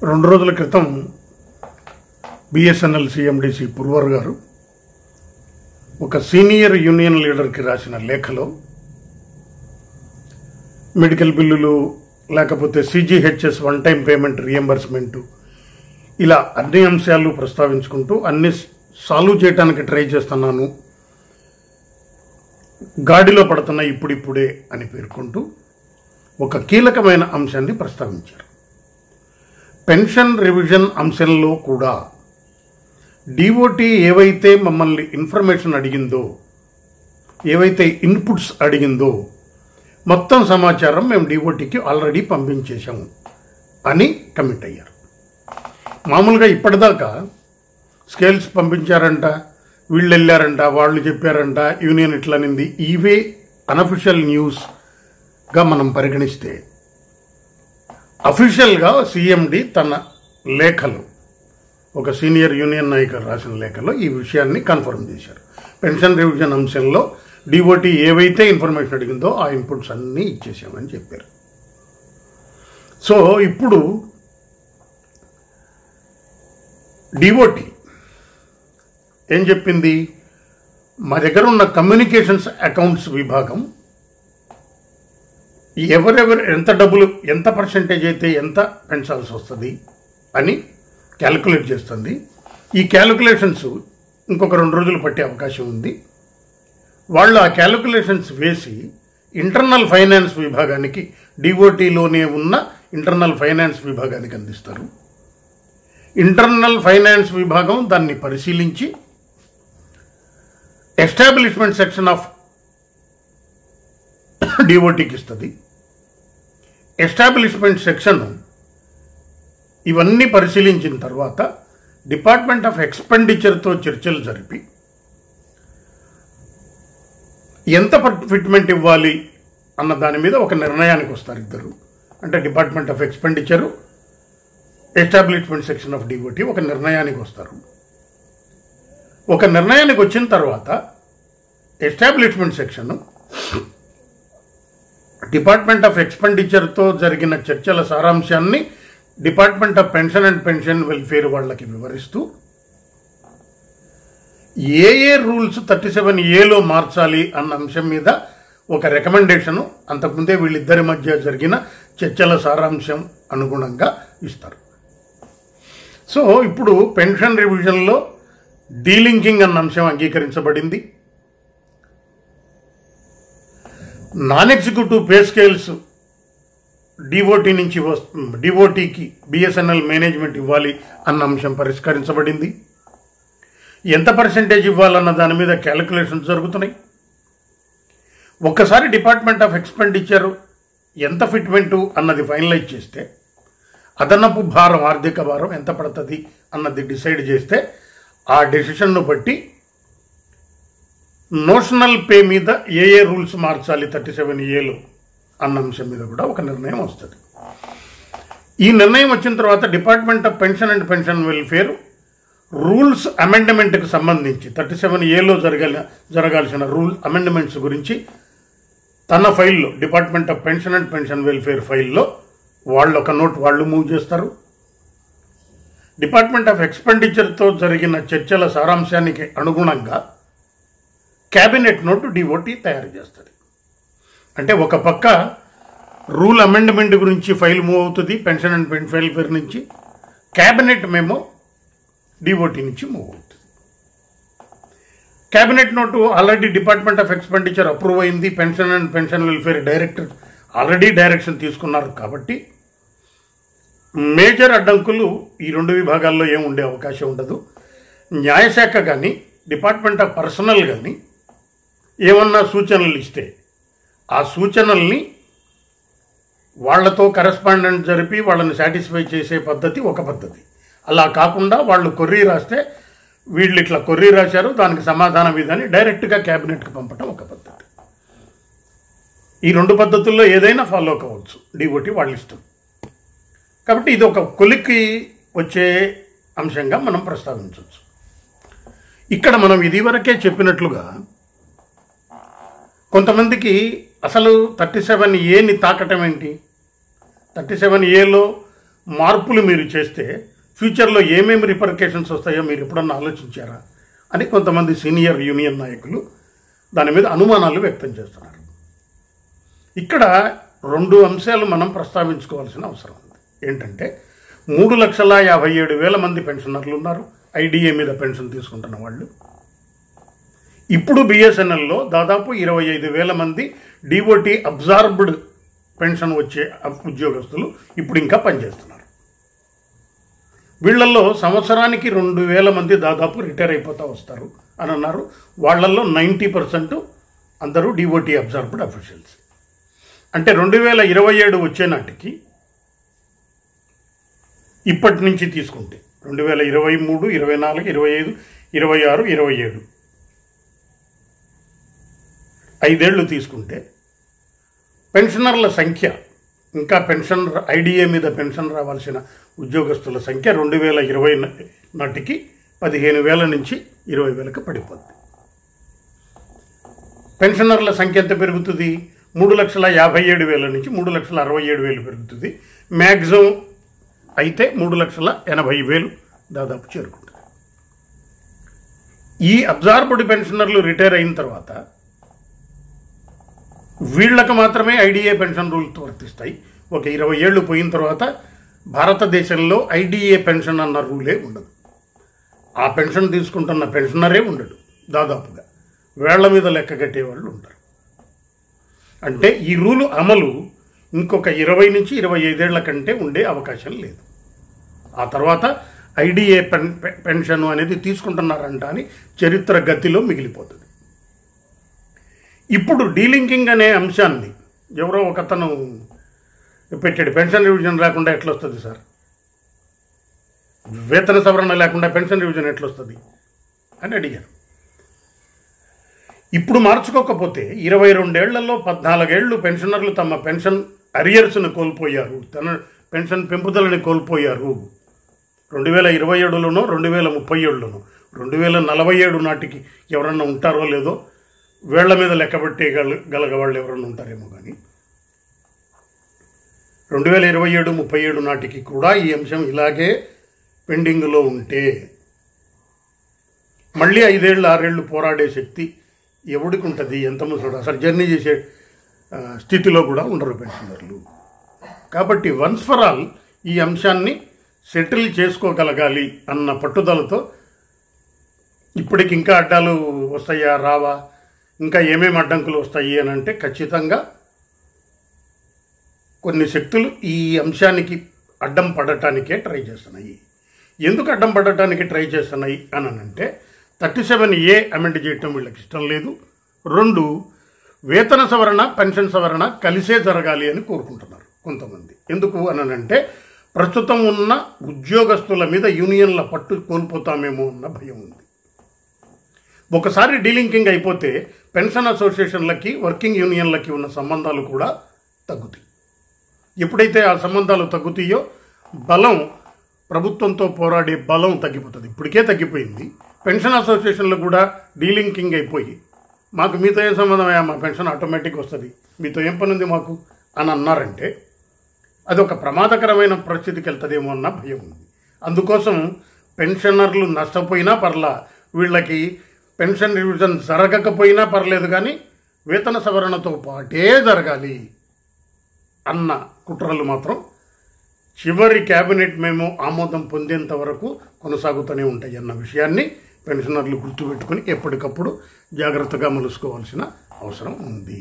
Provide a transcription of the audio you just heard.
2 రోజుల క్రితం బిఎస్ఎన్ఎల్ సిఎండిసి పుర్వర్ గారు ఒక సీనియర్ యూనియన్ లీడర్కి రాసిన లేఖలో మెడికల్ బిల్లులు లేకపోతే CGHS one time payment reimbursement ఇలా అన్ని అంశాలు ప్రస్తావించుకుంటూ అన్ని సాల్వ్ చేయడానికి ట్రై చేస్తున్నాను, గాడిలో పడుతున్న ఇప్పుడిప్పుడే అని పేర్కొంటూ ఒక కీలకమైన అంశాన్ని ప్రస్తావించారు. పెన్షన్ రివిజన్ అంశంలో కూడా డిఓటి ఏవైతే మమ్మల్ని ఇన్ఫర్మేషన్ అడిగిందో, ఏవైతే ఇన్పుట్స్ అడిగిందో మొత్తం సమాచారం మేము డిఓటికి ఆల్రెడీ పంపించేశాము అని కమిట్ అయ్యారు. మామూలుగా ఇప్పటిదాకా స్కేల్స్ పంపించారంట, వీళ్ళు వెళ్ళారంట, వాళ్ళు చెప్పారంట, యూనియన్ ఇట్లనింది, ఇవే అనఫిషియల్ న్యూస్గా మనం పరిగణిస్తే అఫీషియల్గా సిఎండి తన లేఖలో, ఒక సీనియర్ యూనియన్ నాయకులు రాసిన లేఖలో ఈ విషయాన్ని కన్ఫర్మ్ చేశారు. పెన్షన్ రివిజన్ అంశంలో డిఓటి ఏవైతే ఇన్ఫర్మేషన్ అడిగిందో ఆ ఇన్పుట్స్ అన్నీ ఇచ్చేసామని చెప్పారు. సో ఇప్పుడు డిఓటి ఏం చెప్పింది, మా దగ్గర ఉన్న కమ్యూనికేషన్స్ అకౌంట్స్ విభాగం ఎవరెవరు ఎంత డబ్బులు ఎంత పర్సెంటేజ్ అయితే ఎంత పెంచాల్సి వస్తుంది అని క్యాలిక్యులేట్ చేస్తుంది. ఈ క్యాలిక్యులేషన్స్ ఇంకొక 2 రోజులు పట్టే అవకాశం ఉంది. వాళ్ళు ఆ క్యాలిక్యులేషన్స్ వేసి ఇంటర్నల్ ఫైనాన్స్ విభాగానికి, డిఓటీలోనే ఉన్న ఇంటర్నల్ ఫైనాన్స్ విభాగానికి అందిస్తారు. ఇంటర్నల్ ఫైనాన్స్ విభాగం దాన్ని పరిశీలించి ఎస్టాబ్లిష్మెంట్ సెక్షన్ ఆఫ్ డిఓటీకి ఇస్తుంది. ఎస్టాబ్లిష్మెంట్ సెక్షన్ ఇవన్నీ పరిశీలించిన తర్వాత డిపార్ట్మెంట్ ఆఫ్ ఎక్స్పెండిచర్తో చర్చలు జరిపి ఎంత ఫిట్మెంట్ ఇవ్వాలి అన్న దాని మీద ఒక నిర్ణయానికి వస్తారు ఇద్దరు. అంటే department of expenditure, establishment section of DOT ఒక నిర్ణయానికి వస్తారు. ఒక నిర్ణయానికి వచ్చిన తర్వాత ఎస్టాబ్లిష్మెంట్ సెక్షన్ డిపార్ట్మెంట్ ఆఫ్ ఎక్స్పెండిచర్తో జరిగిన చర్చల సారాంశాన్ని department of pension and pension welfare వాళ్ళకి వివరిస్తూ ఏ రూల్స్ 37A మార్చాలి అన్న అంశం మీద ఒక రికమెండేషను అంతకుముందే వీళ్ళిద్దరి మధ్య జరిగిన చర్చల సారాంశం అనుగుణంగా ఇస్తారు. సో ఇప్పుడు పెన్షన్ రివిజన్లో డీలింకింగ్ అన్న అంశం అంగీకరించబడింది. Non executive pay scales DOT నుంచి డిఓటీకి బిఎస్ఎన్ఎల్ మేనేజ్మెంట్ ఇవ్వాలి అన్న అంశం పరిష్కరించబడింది. ఎంత పర్సెంటేజ్ ఇవ్వాలన్న దాని మీద క్యాలిక్యులేషన్స్ జరుగుతున్నాయి. ఒక్కసారి డిపార్ట్మెంట్ ఆఫ్ ఎక్స్పెండిచర్ ఎంత ఫిట్మెంటు అన్నది ఫైనలైజ్ చేస్తే, అదనపు భారం, ఆర్థిక భారం ఎంత పడుతుంది అన్నది డిసైడ్ చేస్తే ఆ డెసిషన్ను బట్టి నోషనల్ పే మీద ఏ రూల్స్ మార్చాలి 37A అన్న అంశం మీద కూడా ఒక నిర్ణయం వస్తుంది. ఈ నిర్ణయం వచ్చిన తర్వాత department of pension and pension welfare rules అమెండ్మెంట్కి సంబంధించి 37A జరగాల్సిన రూల్ అమెండ్మెంట్స్ గురించి తన ఫైల్లో, department of pension and pension welfare ఫైల్లో వాళ్ళు ఒక నోట్ వాళ్ళు మూవ్ చేస్తారు. డిపార్ట్మెంట్ ఆఫ్ ఎక్స్పెండిచర్తో జరిగిన చర్చల సారాంశానికి అనుగుణంగా క్యాబినెట్ నోటు డిఓటీ తయారు చేస్తుంది. అంటే ఒక పక్క రూల్ అమెండ్మెంట్ గురించి ఫైల్ మూవ్ అవుతుంది పెన్షన్ అండ్ పెన్షన్ వెల్ఫేర్ నుంచి, క్యాబినెట్ మెమో డిఓటీ నుంచి మూవ్ అవుతుంది. Cabinet note already department of expenditure approve అయింది, pension and pension welfare director already direction తీసుకున్నారు. కాబట్టి మేజర్ అడ్డంకులు ఈ 2 విభాగాల్లో ఏం ఉండే అవకాశం ఉండదు. న్యాయశాఖ కానీ డిపార్ట్మెంట్ ఆఫ్ పర్సనల్ కానీ ఏమన్నా సూచనలు ఇస్తే ఆ సూచనల్ని వాళ్లతో కరెస్పాండెంట్ జరిపి వాళ్ళని సాటిస్ఫై చేసే పద్ధతి ఒక పద్ధతి. అలా కాకుండా వాళ్ళు కొర్రీ రాస్తే వీళ్ళు ఇట్లా కొర్రీ రాశారు, దానికి సమాధానం ఇదని డైరెక్ట్గా క్యాబినెట్కి పంపటం ఒక పద్ధతి. ఈ 2 పద్ధతుల్లో ఏదైనా ఫాలో కావచ్చు, డిఓటీ వాళ్ళ ఇష్టం. కాబట్టి ఇది ఒక కొలిక్కి వచ్చే అంశంగా మనం ప్రస్తావించవచ్చు. ఇక్కడ మనం ఇదివరకే చెప్పినట్లుగా కొంతమందికి అసలు 37Aని తాకటం ఏంటి, 37Aలో మార్పులు మీరు చేస్తే ఫ్యూచర్లో ఏమేమి రిపర్కేషన్స్ వస్తాయో మీరు ఎప్పుడన్నా ఆలోచించారా అని కొంతమంది సీనియర్ యూనియన్ నాయకులు దాని మీద అనుమానాలు వ్యక్తం చేస్తున్నారు. ఇక్కడ 2 అంశాలు మనం ప్రస్తావించుకోవాల్సిన అవసరం ఉంది. ఏంటంటే 3,57,000 మంది పెన్షనర్లు ఉన్నారు, ఐడిఏ మీద పెన్షన్ తీసుకుంటున్న వాళ్ళు. ఇప్పుడు బిఎస్ఎన్ఎల్లో దాదాపు 25,000 మంది డిఓటీ అబ్జార్బ్డ్ పెన్షన్ వచ్చే ఉద్యోగస్తులు ఇప్పుడు ఇంకా పనిచేస్తున్నారు. వీళ్లలో సంవత్సరానికి 2,000 మంది దాదాపు రిటైర్ అయిపోతూ వస్తారు అని అన్నారు. వాళ్లలో 90% అందరూ డిఓటీ అబ్జార్బ్డ్ అఫీషియల్స్. అంటే 2027 వచ్చే నాటికి ఇప్పటి నుంచి తీసుకుంటే 2023, 24, 25, 26, 27 5 ఏళ్ళు తీసుకుంటే పెన్షనర్ల సంఖ్య, ఇంకా పెన్షన్ ఐడిఏ మీద పెన్షన్ రావాల్సిన ఉద్యోగస్తుల సంఖ్య 2020 నాటికి 15,000 నుంచి 20,000కి పడిపోద్ది. పెన్షనర్ల సంఖ్య ఎంత పెరుగుతుంది? 3,57,000 నుంచి 3,67,000 పెరుగుతుంది. మ్యాక్సిమం అయితే 3,80,000 దాదాపు చేరుకుంటుంది. ఈ అబ్జార్బ్డ్ పెన్షనర్లు రిటైర్ అయిన తర్వాత వీళ్లకు మాత్రమే ఐడిఏ పెన్షన్ రూల్స్ వర్తిస్తాయి. ఒక 20 ఏళ్ళు పోయిన తర్వాత భారతదేశంలో ఐడిఏ పెన్షన్ అన్న రూలే ఉండదు. ఆ పెన్షన్ తీసుకుంటున్న పెన్షనరే ఉండడు. దాదాపుగా వేళ్ల మీద లెక్క కట్టేవాళ్ళు ఉంటారు. అంటే ఈ రూలు అమలు ఇంకొక 20 నుంచి 25 ఏళ్ల కంటే ఉండే అవకాశం లేదు. ఆ తర్వాత ఐడిఏ పెన్షన్ అనేది తీసుకుంటున్నారంట అని చరిత్ర గతిలో మిగిలిపోతుంది. ఇప్పుడు డీలింకింగ్ అనే అంశాన్ని ఎవరో ఒకతను పెట్టాడు. పెన్షన్ రివిజన్ లేకుండా ఎట్లా వస్తుంది సార్? వేతన సవరణ లేకుండా పెన్షన్ రివిజన్ ఎట్లా వస్తుంది అని అడిగారు. ఇప్పుడు మార్చుకోకపోతే 22 ఏళ్లలో 14 ఏళ్ళు పెన్షనర్లు తమ పెన్షన్ అరియర్స్ను కోల్పోయారు, తన పెన్షన్ పెంపుదలని కోల్పోయారు. 2027లోనో 2037లోనో 2047 నాటికి ఎవరన్నా ఉంటారో లేదో, వేళ్ల మీద లెక్కబెట్టే గలగవాళ్ళు ఎవరన్నా ఉంటారేమో. కానీ 2027-37 నాటికి కూడా ఈ అంశం ఇలాగే పెండింగ్లో ఉంటే మళ్ళీ 5 ఏళ్ళు 6 ఏళ్ళు పోరాడే శక్తి ఎవడికి ఉంటుంది? ఎంత ముసడు అసలు జర్నీ చేసే స్థితిలో కూడా ఉండరు పెన్షనర్లు. కాబట్టి వన్స్ ఫర్ ఆల్ ఈ అంశాన్ని సెటిల్ చేసుకోగలగాలి అన్న పట్టుదలతో ఇప్పటికి ఇంకా అడ్డాలు వస్తాయా రావా, ఇంకా ఏమేమి అడ్డంకులు వస్తాయి అని అంటే ఖచ్చితంగా కొన్ని శక్తులు ఈ అంశానికి అడ్డం పడటానికే ట్రై చేస్తున్నాయి. ఎందుకు అడ్డం పడటానికి ట్రై చేస్తున్నాయి అని అంటే 37A అమెండ్ చేయటం వీళ్ళకి ఇష్టం లేదు. 2 వేతన సవరణ పెన్షన్ సవరణ కలిసే జరగాలి అని కోరుకుంటున్నారు కొంతమంది. ఎందుకు అని అంటే ప్రస్తుతం ఉన్న ఉద్యోగస్తుల మీద యూనియన్ల పట్టు కోల్పోతామేమో అన్న భయం ఉంది. ఒకసారి డీలింకింగ్ అయిపోతే పెన్షన్ అసోసియేషన్లకి వర్కింగ్ యూనియన్లకి ఉన్న సంబంధాలు కూడా తగ్గుతాయి. ఎప్పుడైతే ఆ సంబంధాలు తగ్గుతాయో బలం, ప్రభుత్వంతో పోరాడే బలం తగ్గిపోతుంది. ఇప్పటికే తగ్గిపోయింది. పెన్షన్ అసోసియేషన్లు కూడా డీలింకింగ్ అయిపోయి మాకు మీతో ఏం సంబంధం అయ్యా, మా పెన్షన్ ఆటోమేటిక్ వస్తుంది, మీతో ఏం పని ఉంది మాకు అని అన్నారంటే అది ఒక ప్రమాదకరమైన పరిస్థితికి వెళ్తుందేమో అన్న భయం ఉంది. అందుకోసం పెన్షనర్లు నష్టపోయినా పర్లా, వీళ్ళకి పెన్షన్ రివిజన్ జరగకపోయినా పర్లేదు, కానీ వేతన సవరణతో పాటే జరగాలి అన్న కుట్రలు మాత్రం చివరి క్యాబినెట్ మేము ఆమోదం పొందేంత వరకు కొనసాగుతూనే ఉంటాయి అన్న విషయాన్ని పెన్షనర్లు గుర్తుపెట్టుకుని ఎప్పటికప్పుడు జాగ్రత్తగా మలుసుకోవాల్సిన అవసరం ఉంది.